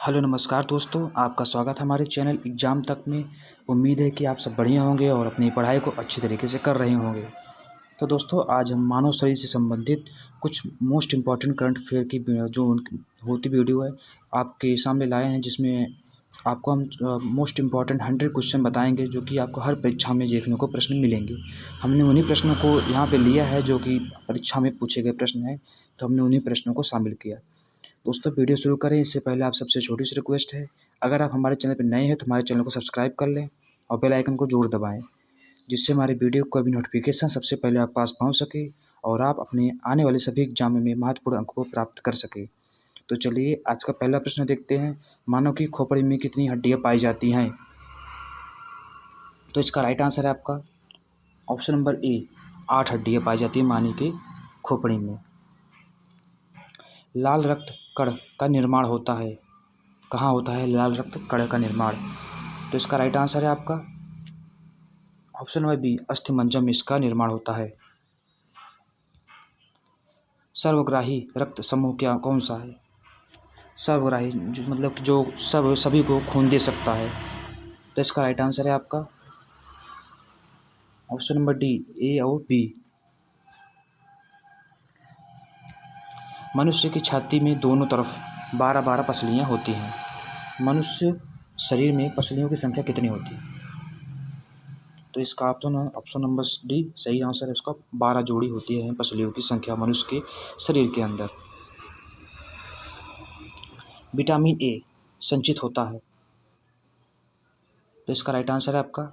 Hello नमस्कार दोस्तों, आपका स्वागत है हमारे चैनल एग्ज़ाम तक में। उम्मीद है कि आप सब बढ़िया होंगे और अपनी पढ़ाई को अच्छी तरीके से कर रहे होंगे। तो दोस्तों, आज हम मानव शरीर से संबंधित कुछ मोस्ट इम्पॉर्टेंट करंट अफेयर की जो होती वीडियो है आपके सामने लाए हैं, जिसमें आपको हम मोस्ट इम्पॉर्टेंट 100 क्वेश्चन बताएंगे जो कि आपको हर परीक्षा में देखने को प्रश्न मिलेंगे। हमने उन्हीं प्रश्नों को यहाँ पे लिया है जो कि परीक्षा में पूछे गए प्रश्न हैं, तो हमने उन्हीं प्रश्नों को शामिल किया। दोस्तों, वीडियो शुरू करें इससे पहले आप सबसे छोटी सी रिक्वेस्ट है, अगर आप हमारे चैनल पर नए हैं तो हमारे चैनल को सब्सक्राइब कर लें और बेल आइकन को ज़रूर दबाएं, जिससे हमारी वीडियो का भी नोटिफिकेशन सबसे पहले आप पास पहुंच सके और आप अपने आने वाले सभी एग्जाम में महत्वपूर्ण अंकों को प्राप्त कर सके। तो चलिए आज का पहला प्रश्न देखते हैं। मानव की खोपड़ी में कितनी हड्डियाँ पाई जाती हैं? तो इसका राइट आंसर है आपका ऑप्शन नंबर ए, 8 हड्डियाँ पाई जाती है मानव की खोपड़ी में। लाल रक्त कण का निर्माण होता है, कहाँ होता है लाल रक्त कण का निर्माण? तो इसका राइट आंसर है आपका ऑप्शन नंबर बी, अस्थिमज्जा में इसका निर्माण होता है। सर्वग्राही रक्त समूह क्या कौन सा है? सर्वग्राही जो मतलब कि जो सभी को खून दे सकता है। तो इसका राइट आंसर है आपका ऑप्शन नंबर डी, ए और बी। मनुष्य की छाती में दोनों तरफ 12-12 पसलियाँ होती हैं। मनुष्य शरीर में पसलियों की संख्या कितनी होती है? तो इसका ऑप्शन नंबर डी सही आंसर है। इसका 12 जोड़ी होती है पसलियों की संख्या मनुष्य के शरीर के अंदर। विटामिन ए संचित होता है, तो इसका राइट आंसर है आपका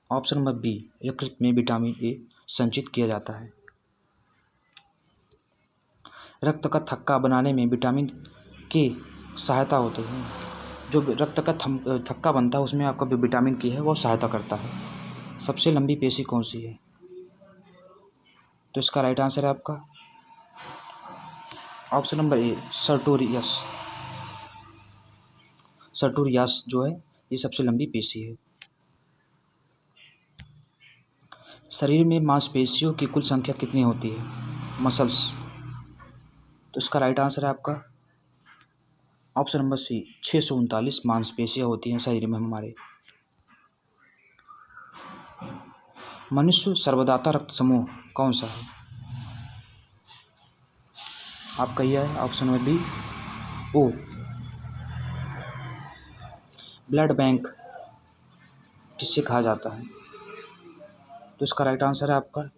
ऑप्शन नंबर बी, यकृत में विटामिन ए संचित किया जाता है। रक्त का थक्का बनाने में विटामिन के सहायता होती है। जो रक्त का थक्का बनता है उसमें आपका विटामिन के है वो सहायता करता है। सबसे लंबी पेशी कौन सी है? तो इसका राइट आंसर है आपका option number A, Sartorius. Sartorius जो है ये सबसे लंबी पेशी है। शरीर में मांसपेशियों की कुल संख्या कितनी होती है? मसल्स। तो इसका राइट आंसर है आपका ऑप्शन नंबर सी, 639 मांसपेशियाँ होती हैं शरीर में हमारे। मनुष्य सर्वदाता रक्त समूह कौन सा है? आपका यह है ऑप्शन नंबर बी, ओ। ब्लड बैंक किससे कहा जाता है? तो इसका राइट आंसर है आपका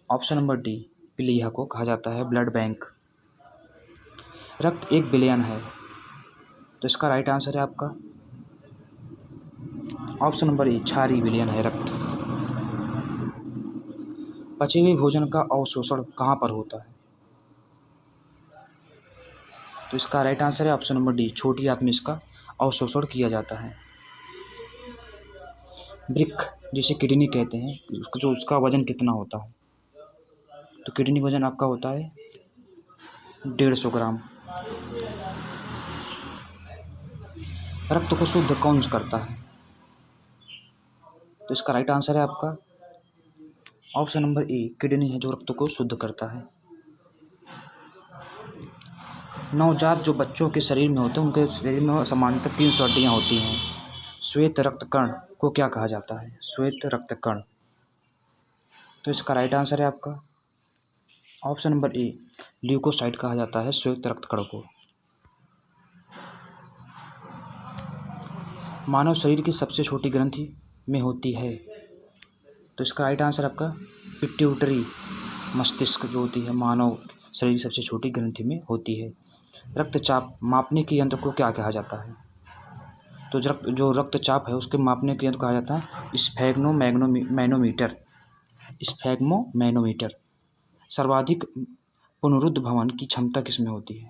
ऑप्शन नंबर डी, प्लीहा को कहा जाता है ब्लड बैंक। रक्त 1 बिलियन है, तो इसका राइट आंसर है आपका ऑप्शन नंबर ए, 6 बिलियन है रक्त। पचे हुए भोजन का अवशोषण कहाँ पर होता है? तो इसका राइट आंसर है ऑप्शन नंबर डी, छोटी आंत में इसका अवशोषण किया जाता है। वृक्क जिसे किडनी कहते हैं, उसका वजन कितना होता है? तो किडनी वजन आपका होता है 150 ग्राम। रक्त को शुद्ध कौन करता है? तो इसका राइट आंसर है आपका ऑप्शन नंबर ए, किडनी है जो रक्त को शुद्ध करता है। नवजात जो बच्चों के शरीर में होते हैं उनके शरीर में सामान्यतः 300 हड्डियाँ होती हैं। श्वेत रक्त कण को क्या कहा जाता है? श्वेत रक्त कण। तो इसका राइट आंसर है आपका ऑप्शन नंबर ए, ल्यूकोसाइट कहा जाता है श्वेत रक्त कण को। मानव शरीर की सबसे छोटी ग्रंथि में होती है, तो इसका राइट आंसर आपका पिट्यूटरी मस्तिष्क जो होती है मानव शरीर की सबसे छोटी ग्रंथि में होती है। रक्तचाप मापने के यंत्र को क्या कहा जाता है? तो जो रक्तचाप है उसके मापने के यंत्र कहा जाता है स्फेग्मोमैनोमीटर। स्फेग्मोमैनोमीटर। सर्वाधिक पुनरुद्ध भवन की क्षमता किसमें होती है?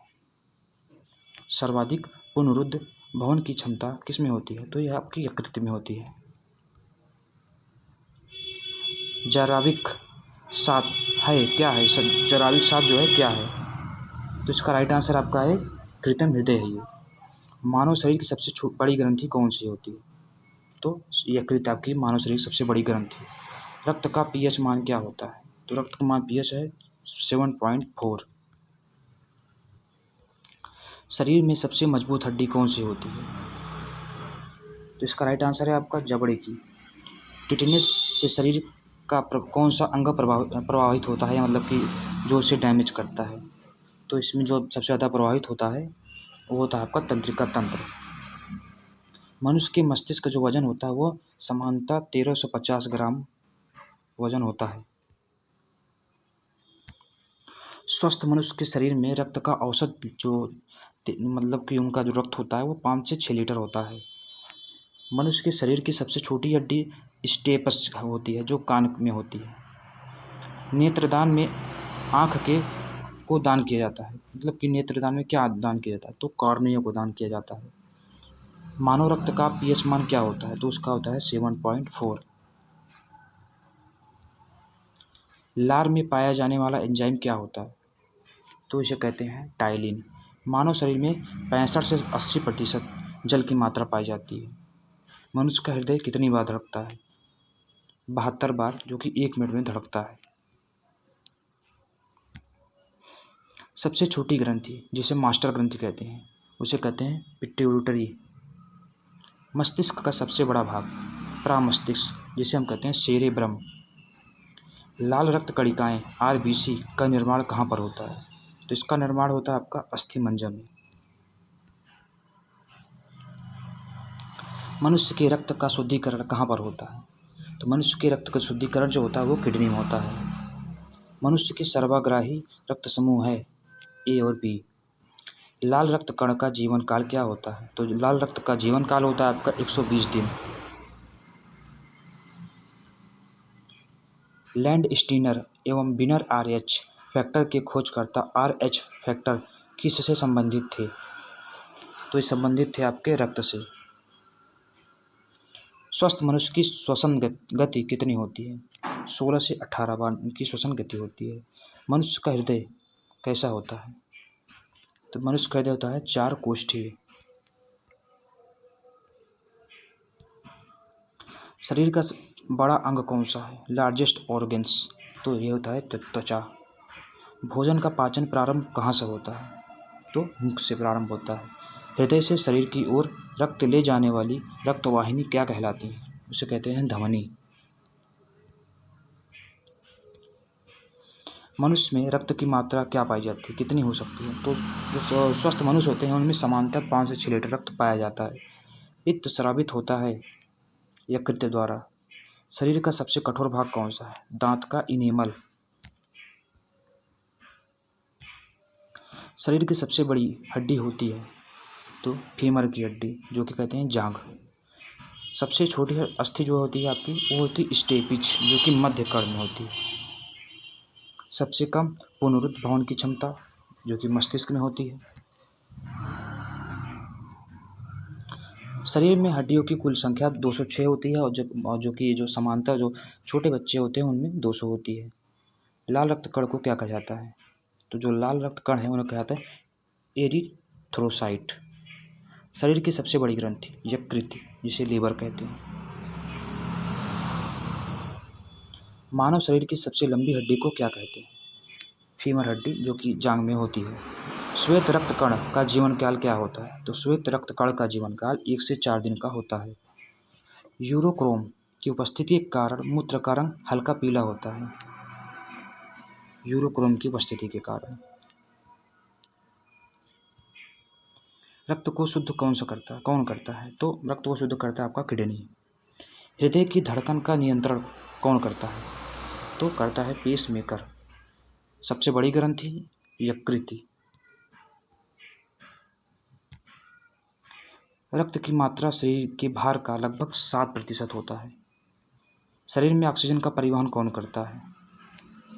सर्वाधिक पुनरुद्ध भवन की क्षमता किसमें होती है? तो यह आपकी यकृत में होती है। जराविक सात है क्या है? जराविक सात जो है क्या है? तो इसका राइट आंसर आपका है कृत्रिम हृदय है ये। मानव शरीर की सबसे बड़ी ग्रंथि कौन सी होती है? तो यकृत आपकी मानव शरीर की सबसे बड़ी ग्रंथि। रक्त का पीएच मान क्या होता है? तो रक्त का मान पीएच है 7.4। शरीर में सबसे मजबूत हड्डी कौन सी होती है? तो इसका राइट आंसर है आपका जबड़े की। टिटेनस से शरीर का कौन सा अंग प्रभावित होता है, मतलब कि जो उसे डैमेज करता है? तो इसमें जो सबसे ज़्यादा प्रभावित होता है वो होता है आपका तंत्रिका तंत्र। मनुष्य के मस्तिष्क का जो वजन होता है वो सामान्यतः 1350 ग्राम वजन होता है। स्वस्थ मनुष्य के शरीर में रक्त का औसत जो मतलब कि उनका जो रक्त होता है वो 5 से 6 लीटर होता है। मनुष्य के शरीर की सबसे छोटी हड्डी स्टेपस होती है जो कान में होती है। नेत्रदान में आँख के को दान किया जाता है, मतलब कि नेत्रदान में क्या दान किया जाता है? तो कॉर्निया को दान किया जाता है। मानव रक्त का पीएच मान क्या होता है? तो उसका होता है 7.4। लार में पाया जाने वाला एंजाइम क्या होता है? तो इसे कहते हैं टाइलिन। मानव शरीर में 65 से 80% जल की मात्रा पाई जाती है। मनुष्य का हृदय कितनी बार धड़कता है? 72 बार, जो कि 1 मिनट में धड़कता है। सबसे छोटी ग्रंथि जिसे मास्टर ग्रंथि कहते हैं उसे कहते हैं पिट्यूटरी। मस्तिष्क का सबसे बड़ा भाग प्रामस्तिष्क जिसे हम कहते हैं सेरेब्रम। लाल रक्त कणिकाएं आरबीसी का निर्माण कहाँ पर होता है? तो इसका निर्माण होता है आपका अस्थिमज्जा में। मनुष्य के रक्त का शुद्धिकरण कहाँ पर होता है? तो मनुष्य के रक्त का शुद्धिकरण जो होता है वो किडनी में होता है। मनुष्य के सर्वाग्राही रक्त समूह है ए और बी। लाल रक्त कण का जीवन काल क्या होता है? तो लाल रक्त का जीवन काल होता है आपका 120 दिन। लैंड स्टीनर एवं बिनर आरएच फैक्टर के खोजकर्ता आरएच फैक्टर किससे संबंधित थे? तो ये संबंधित थे आपके रक्त से। स्वस्थ मनुष्य की श्वसन गति कितनी होती है? 16 से 18 बार की श्वसन गति होती है। मनुष्य का हृदय कैसा होता है? तो मनुष्य का हृदय होता है 4 कोष्ठीय। शरीर का बड़ा अंग कौन सा है? लार्जेस्ट ऑर्गन्स, तो ये होता है त्वचा। भोजन का पाचन प्रारंभ कहाँ से होता है? तो मुख से प्रारंभ होता है। हृदय से शरीर की ओर रक्त ले जाने वाली रक्तवाहिनी क्या कहलाती है? उसे कहते हैं धमनी। मनुष्य में रक्त की मात्रा क्या पाई जाती है, कितनी हो सकती है? तो जो स्वस्थ मनुष्य होते हैं उनमें सामान्यतः 5 से 6 लीटर रक्त पाया जाता है। पित्त स्रावित होता है यकृत द्वारा। शरीर का सबसे कठोर भाग कौन सा है? दांत का इनेमल। शरीर की सबसे बड़ी हड्डी होती है तो फीमर की हड्डी, जो कि कहते हैं जांघ। सबसे छोटी अस्थि जो होती है आपकी वो होती है स्टेपिच, जो कि मध्य कर्ण में होती है। सबसे कम पुनरुत्थान की क्षमता जो कि मस्तिष्क में होती है। शरीर में हड्डियों की कुल संख्या 206 होती है और जो कि जो समानता जो छोटे बच्चे होते हैं उनमें 200 होती है। लाल रक्त कण को क्या कहा जाता है? तो जो लाल रक्त कण है उन्हें कहा जाता है एरिथ्रोसाइट। शरीर की सबसे बड़ी ग्रंथि यकृत, जिसे लीवर कहते हैं। मानव शरीर की सबसे लंबी हड्डी को क्या कहते हैं? फीमर हड्डी, जो कि जांघ में होती है। श्वेत रक्त कण का जीवन काल क्या होता है? तो श्वेत रक्त कण का जीवन काल 1 से 4 दिन का होता है। यूरोक्रोम की उपस्थिति के कारण मूत्र का रंग हल्का पीला होता है। यूरोक्रोम की उपस्थिति के कारण। रक्त को शुद्ध कौन करता है? तो रक्त को शुद्ध करता है आपका किडनी। हृदय की धड़कन का नियंत्रण कौन करता है? तो करता है पेसमेकर। सबसे बड़ी ग्रंथि यकृत। रक्त की मात्रा शरीर के भार का लगभग 7% होता है। शरीर में ऑक्सीजन का परिवहन कौन करता है?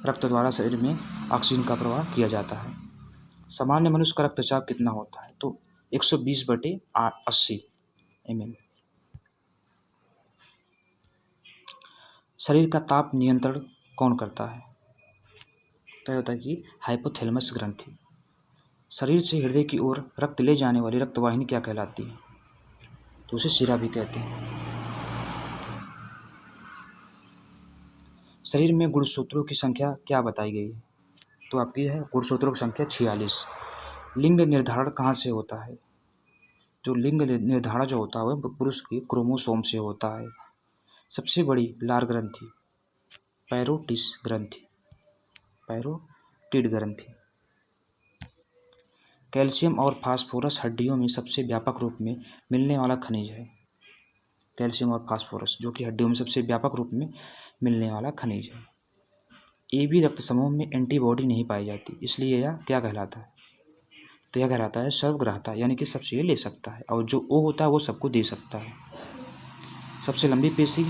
रक्त द्वारा शरीर में ऑक्सीजन का प्रवाह किया जाता है। सामान्य मनुष्य का रक्तचाप कितना होता है? तो 120/80 mm। शरीर का ताप नियंत्रण कौन करता है? तो होता है कि हाइपोथैलेमस ग्रंथि। शरीर से हृदय की ओर रक्त ले जाने वाली रक्तवाहिनी क्या कहलाती है? तो उसे शिरा भी कहते हैं। शरीर में गुणसूत्रों की संख्या क्या बताई गई है? तो आपकी है गुणसूत्रों की संख्या 46। लिंग निर्धारण कहाँ से होता है? जो लिंग निर्धारण जो होता है वह पुरुष के क्रोमोसोम से होता है। सबसे बड़ी लार ग्रंथि पैरोटिड ग्रंथि। कैल्शियम और फास्फोरस हड्डियों में सबसे व्यापक रूप में मिलने वाला खनिज है। कैल्शियम और फास्फोरस जो कि हड्डियों में सबसे व्यापक रूप में मिलने वाला खनिज है। AB रक्त समूह में एंटीबॉडी नहीं पाई जाती, इसलिए यह क्या कहलाता है? तो यह कहलाता है सर्वग्राह्यता, यानी कि सबसे ये ले सकता है, और जो O होता है वो सबको दे सकता है। सबसे लंबी पेशी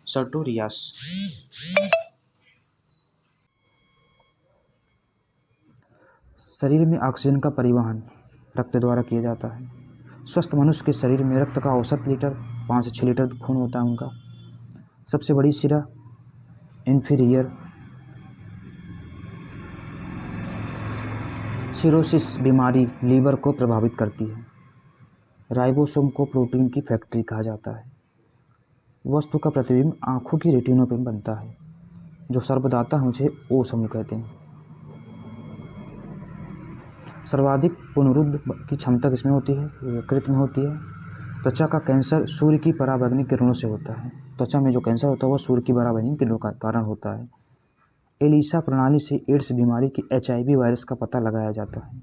सर्टोरियास। शरीर में ऑक्सीजन का परिवहन रक्त द्वारा किया जाता है। स्वस्थ मनुष्य के शरीर में रक्त का औसत लीटर 5 से 6 लीटर खून होता है उनका। सबसे बड़ी शिरा इंफीरियर सिरोसिस बीमारी लीवर को प्रभावित करती है। राइबोसोम को प्रोटीन की फैक्ट्री कहा जाता है। वस्तु का प्रतिबिंब आँखों की रेटिनों पर बनता है। जो सर्वदाता है उसे ओ समूह कहते हैं। सर्वाधिक पुनरुद्ध की क्षमता किसमें होती है? यकृत में होती है। त्वचा का कैंसर सूर्य की पराबैंगनी किरणों से होता है। त्वचा में जो कैंसर होता है वह सूर्य की पराबैंगनी किरणों का कारण होता है। एलिसा प्रणाली से एड्स बीमारी की HIV वायरस का पता लगाया जाता है।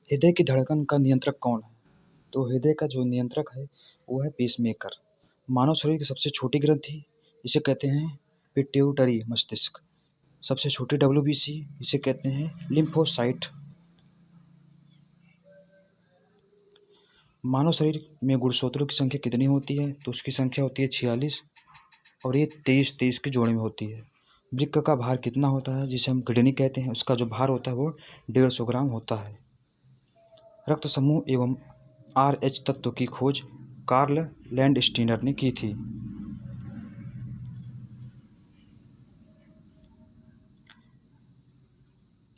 हृदय की धड़कन का नियंत्रक कौन है? तो हृदय का जो नियंत्रक है वो है पेसमेकर। मानव शरीर की सबसे छोटी ग्रंथि इसे कहते हैं पिट्यूटरी मस्तिष्क। सबसे छोटी WBC इसे कहते हैं लिम्फोसाइट। मानव शरीर में गुणसूत्रों की संख्या कितनी होती है? तो उसकी संख्या होती है 46, और ये 23 की जोड़ी में होती है। वृक्क का भार कितना होता है, जिसे हम किडनी कहते हैं, उसका जो भार होता है वो 150 ग्राम होता है। रक्त समूह एवं RH तत्व की खोज कार्ल लैंडस्टीनर ने की थी।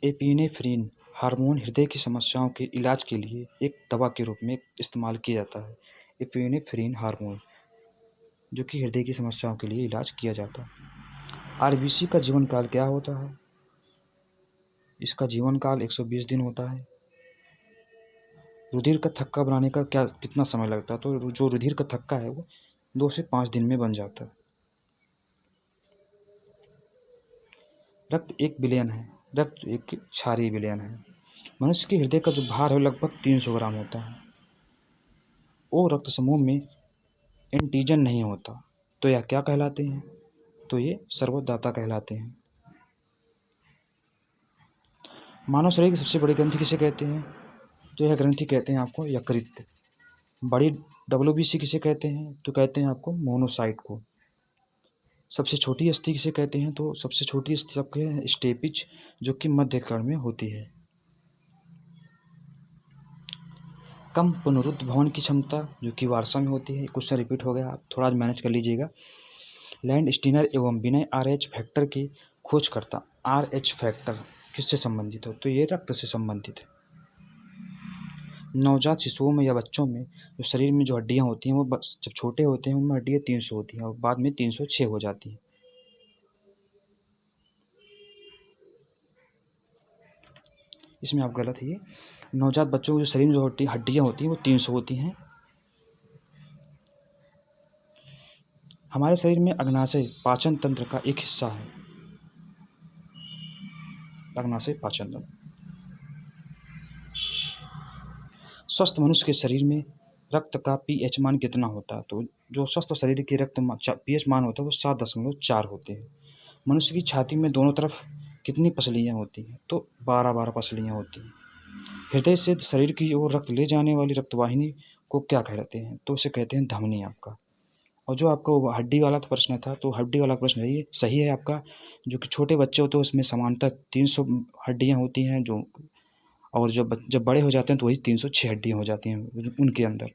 एपिनेफ्रिन हार्मोन हृदय की समस्याओं के इलाज के लिए एक दवा के रूप में इस्तेमाल किया जाता है। एपिनेफ्रिन हार्मोन जो कि हृदय की समस्याओं के लिए इलाज किया जाता है। RBC का जीवन काल क्या होता है? इसका जीवन काल 120 दिन होता है। रुधिर का थक्का बनाने का कितना समय लगता है? तो जो रुधिर का थक्का है वो 2 से 5 दिन में बन जाता है। रक्त एक विलयन है। रक्त एक क्षारीय विलयन है। मनुष्य के हृदय का जो भार है लगभग 300 ग्राम होता है। ओ रक्त समूह में एंटीजन नहीं होता, तो यह क्या कहलाते हैं? तो ये सर्वदाता कहलाते हैं। मानव शरीर की सबसे बड़ी ग्रंथि किसे कहते हैं? तो यह ग्रंथि कहते हैं आपको यकृत। बड़ी WBC किसे कहते हैं? तो कहते हैं आपको मोनोसाइट को। सबसे छोटी अस्थि किसे कहते हैं? तो सबसे छोटी अस्थि सबके स्टेपिज जो कि मध्य कर्ण में होती है। कम पुनरुद्ध भवन की क्षमता जो कि वार्सा में होती है। क्वेश्चन रिपीट हो गया, आप थोड़ा मैनेज कर लीजिएगा। लैंडस्टीनर एवं विनय RH फैक्टर की खोजकर्ता। RH फैक्टर किससे संबंधित हो? तो ये रक्त से संबंधित है। नवजात शिशुओं में या बच्चों में जो शरीर में जो हड्डियाँ होती हैं वो जब छोटे होते हैं उनमें हड्डियाँ 300 होती हैं और बाद में 306 हो जाती हैं। इसमें आप गलत है। ये नवजात बच्चों के जो शरीर में जो हड्डियाँ होती हैं वो 300 होती हैं। हमारे शरीर में अग्नाशय पाचन तंत्र का एक हिस्सा है। अग्नाशय पाचन तंत्र। स्वस्थ मनुष्य के शरीर में रक्त का pH मान कितना होता है? तो जो स्वस्थ शरीर के रक्त pH मान होता है वो 7.4 होते हैं। मनुष्य की छाती में दोनों तरफ कितनी पसलियाँ होती हैं? तो 12 पसलियाँ होती हैं। हृदय से शरीर की ओर रक्त ले जाने वाली रक्तवाहिनी को क्या कहते हैं? तो उसे कहते हैं धमनी आपका। और जो आपका हड्डी वाला प्रश्न था, तो हड्डी वाला प्रश्न है ये सही है आपका। जो कि छोटे बच्चे होते हैं उसमें समानतः 300 हड्डियाँ होती हैं, जो और जब बड़े हो जाते हैं तो वही 306 हड्डियाँ हो जाती हैं उनके अंदर।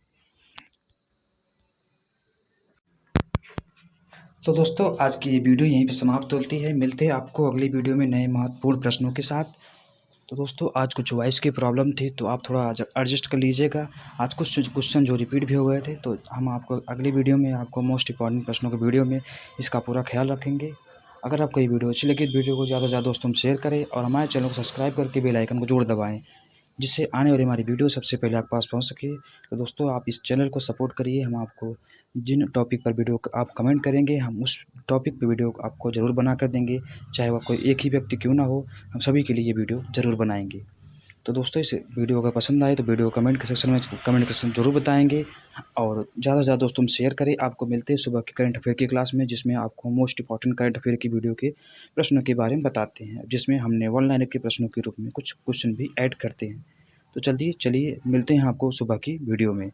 तो दोस्तों आज की ये वीडियो यहीं पे समाप्त होती है। मिलते हैं आपको अगली वीडियो में नए महत्वपूर्ण प्रश्नों के साथ। तो दोस्तों आज कुछ वॉइस की प्रॉब्लम थी तो आप थोड़ा एडजस्ट कर लीजिएगा। आज कुछ क्वेश्चन जो रिपीट भी हो गए थे, तो हम आपको अगली वीडियो में आपको मोस्ट इम्पॉर्टेंट प्रश्नों के वीडियो में इसका पूरा ख्याल रखेंगे। अगर आपको ये वीडियो अच्छी लगी तो वीडियो को ज़्यादा से ज़्यादा दोस्तों में शेयर करें और हमारे चैनल को सब्सक्राइब करके बेल आइकन को ज़रूर दबाएँ, जिससे आने वाली हमारी वीडियो सबसे पहले आपके पास पहुँच सके। तो दोस्तों आप इस चैनल को सपोर्ट करिए, हम आपको जिन टॉपिक पर वीडियो आप कमेंट करेंगे हम उस टॉपिक पे वीडियो आपको ज़रूर बना कर देंगे, चाहे वह कोई एक ही व्यक्ति क्यों ना हो, हम सभी के लिए ये वीडियो ज़रूर बनाएंगे। तो दोस्तों इस वीडियो अगर पसंद आए तो वीडियो कमेंट सेक्शन में कमेंट सेक्शन ज़रूर बताएंगे और ज़्यादा से ज़्यादा दोस्तों शेयर करें। आपको मिलते हैं सुबह की करंट अफेयर की क्लास में, जिसमें आपको मोस्ट इंपॉर्टेंट करंट अफेयर की वीडियो के प्रश्नों के बारे में बताते हैं, जिसमें हमने वन लाइनर के प्रश्नों के रूप में कुछ क्वेश्चन भी ऐड करते हैं। तो चलिए मिलते हैं आपको सुबह की वीडियो में।